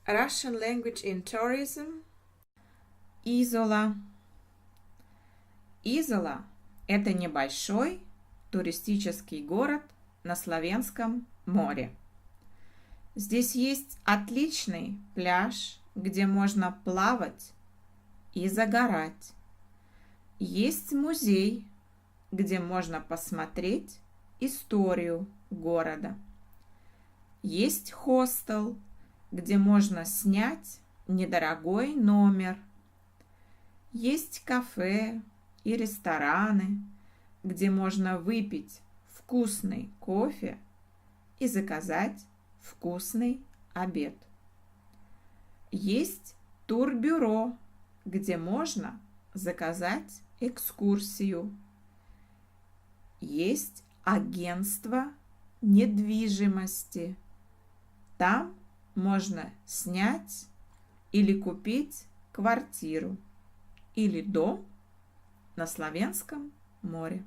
Russian language in tourism. Изола. Изола – это небольшой туристический город на Славянском море. Здесь есть отличный пляж, где можно плавать и загорать. Есть музей, где можно посмотреть историю города. Есть хостел, где можно снять недорогой номер. Есть кафе и рестораны, где можно выпить вкусный кофе и заказать вкусный обед. Есть турбюро, где можно заказать экскурсию. Есть агентство недвижимости. Там можно снять или купить квартиру или дом на Славянском море.